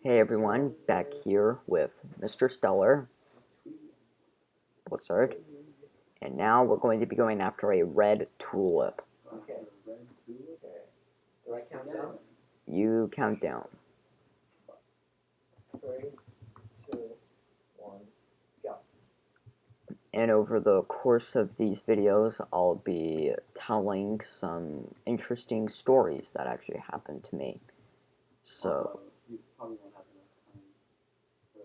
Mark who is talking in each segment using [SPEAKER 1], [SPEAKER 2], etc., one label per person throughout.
[SPEAKER 1] Hey everyone, back here with Mr. Stellar Blizzard, and now we're going to be going after a red tulip.
[SPEAKER 2] Okay. Do I count down?
[SPEAKER 1] You count down.
[SPEAKER 2] 3, 2, 1, go.
[SPEAKER 1] And over the course of these videos, I'll be telling some interesting stories that actually happened to me. So,
[SPEAKER 2] You probably won't have enough time for...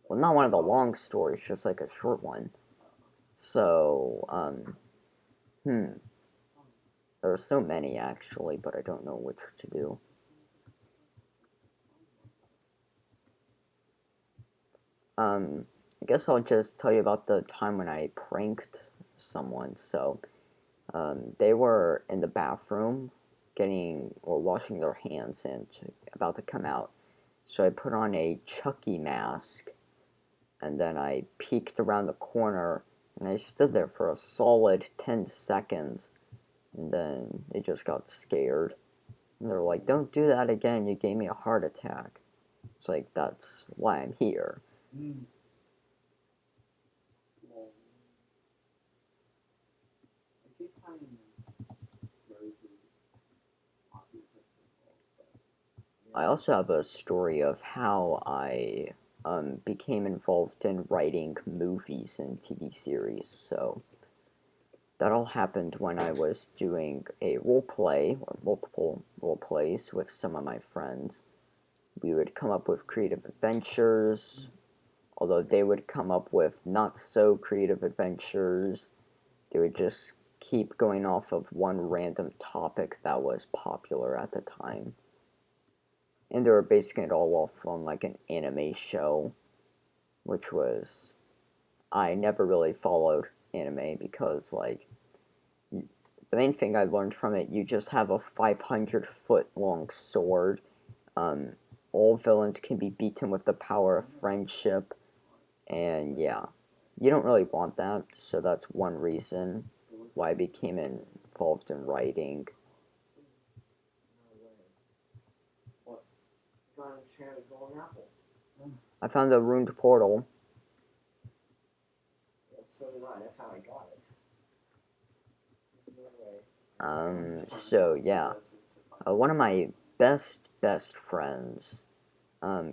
[SPEAKER 1] well, not one of the long stories, just like a short one. So, there are so many actually, but I don't know which to do. I guess I'll just tell you about the time when I pranked someone. So, they were in the bathroom getting or washing their hands and about to come out. So I put on a Chucky mask and then I peeked around the corner and I stood there for a solid 10 seconds and then they just got scared. And they're like, "Don't do that again, you gave me a heart attack." It's like, that's why I'm here. I also have a story of how I became involved in writing movies and TV series. So that all happened when I was doing a role play or multiple role plays with some of my friends. We would come up with creative adventures, although they would come up with not so creative adventures. They would just keep going off of one random topic that was popular at the time. And they were basing it all off on like an anime show, which was, I never really followed anime because like the main thing I learned from it, you just have a 500-foot long sword. All villains can be beaten with the power of friendship, and yeah, you don't really want that. So that's one reason why I became involved in writing. I found a ruined portal.
[SPEAKER 2] So did I. That's how I got it.
[SPEAKER 1] So yeah, one of my best friends,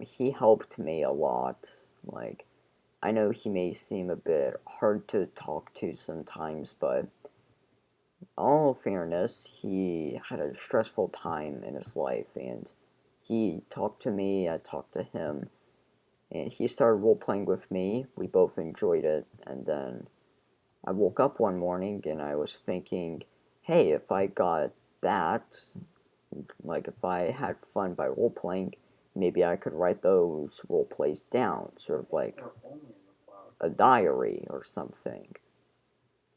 [SPEAKER 1] he helped me a lot. Like, I know he may seem a bit hard to talk to sometimes, but all fairness, he had a stressful time in his life, and he talked to me, I talked to him, and he started role-playing with me. We both enjoyed it, and then I woke up one morning and I was thinking, hey, if I got that, like if I had fun by role-playing, maybe I could write those role-plays down, sort of like a diary or something.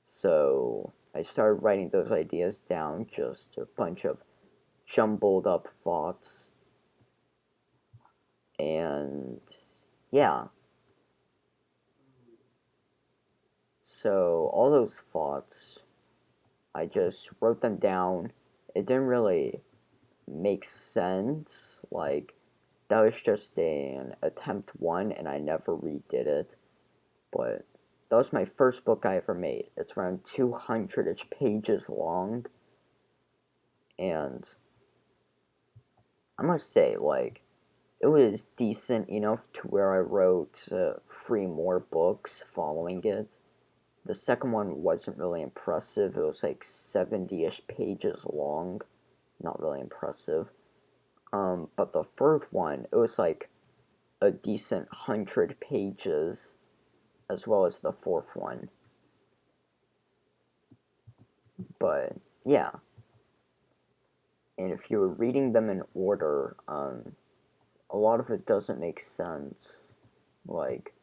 [SPEAKER 1] So I started writing those ideas down, just a bunch of jumbled up thoughts. And yeah. So all those thoughts, I just wrote them down. It didn't really make sense. Like, that was just an attempt one, and I never redid it. But that was my first book I ever made. It's around 200-ish pages long. And I must say, like, it was decent enough to where I wrote 3 more books following it. The second one wasn't really impressive. It was like 70-ish pages long. Not really impressive. But the third one, it was like a decent 100 pages, as well as the fourth one. But yeah, and if you're reading them in order, a lot of it doesn't make sense. Like,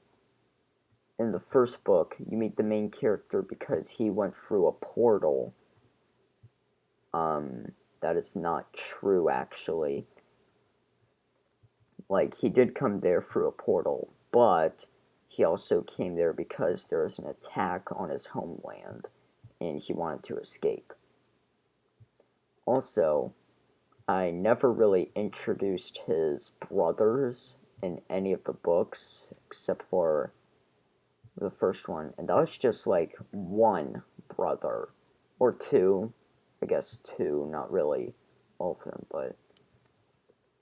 [SPEAKER 1] in the first book, you meet the main character because he went through a portal. That is not true, actually. Like, he did come there through a portal, but he also came there because there was an attack on his homeland, and he wanted to escape. Also, I never really introduced his brothers in any of the books except for the first one, and that was just like one brother or two, I guess two, not really all of them, but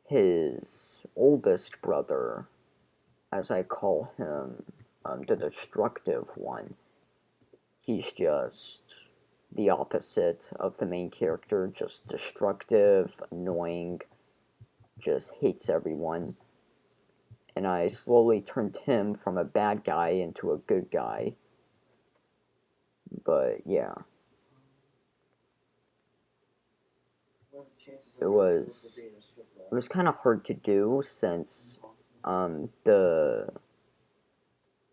[SPEAKER 1] his oldest brother, as I call him, the destructive one, he's just the opposite of the main character, just destructive, annoying, just hates everyone. And I slowly turned him from a bad guy into a good guy. But yeah, it was it was kind of hard to do since the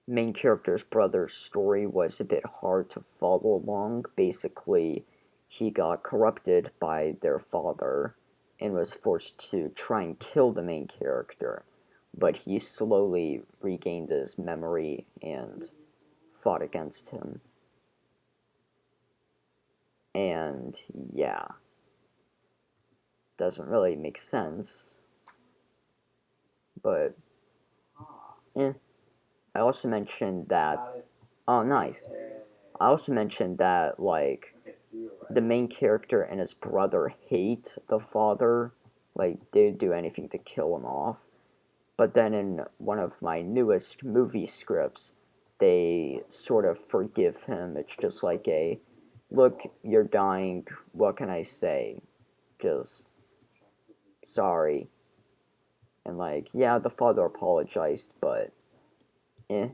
[SPEAKER 1] main character's brother's story was a bit hard to follow along. Basically, he got corrupted by their father and was forced to try and kill the main character. But he slowly regained his memory and fought against him. And yeah, doesn't really make sense. But eh. I also mentioned that. Oh, nice. I also mentioned that like the main character and his brother hate the father, like they'd do anything to kill him off. But then in one of my newest movie scripts, they sort of forgive him. It's just like a, look, you're dying. What can I say? Just sorry. And like, yeah, the father apologized, but eh.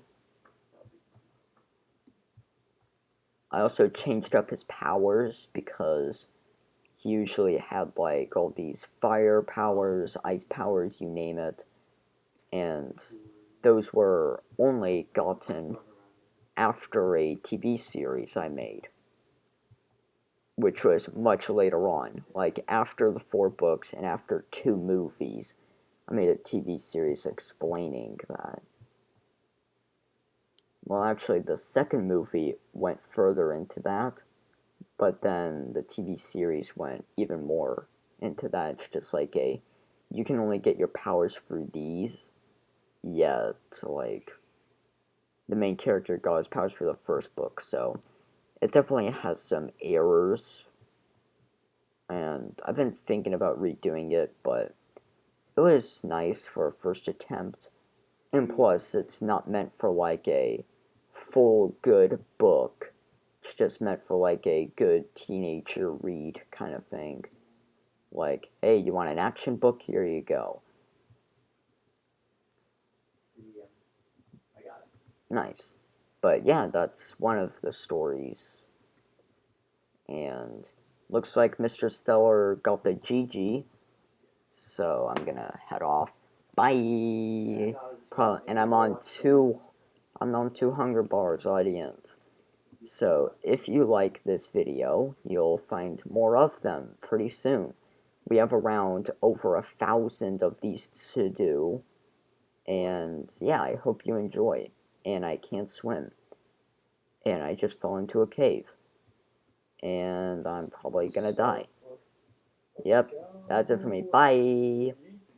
[SPEAKER 1] I also changed up his powers because he usually had like all these fire powers, ice powers, you name it, and those were only gotten after a TV series I made, which was much later on, like after the 4 books and after 2 movies. I made a TV series explaining that. Well, actually, the second movie went further into that, but then the TV series went even more into that. It's just like a, you can only get your powers through these, yet, like, the main character got his powers through the first book, so it definitely has some errors, and I've been thinking about redoing it, but it was nice for a first attempt, and plus, it's not meant for, like, a full good book. It's just meant for, like, a good teenager read kind of thing. Like, hey, you want an action book? Here you go. Nice. But yeah, that's one of the stories. And looks like Mr. Stellar got the GG. So I'm gonna head off. Bye. And I'm on 2 hunger bars audience. So if you like this video, you'll find more of them pretty soon. We have around over 1,000 of these to do. And yeah, I hope you enjoy. And I can't swim. And I just fell into a cave. And I'm probably gonna die. Yep, that's it for me. Bye!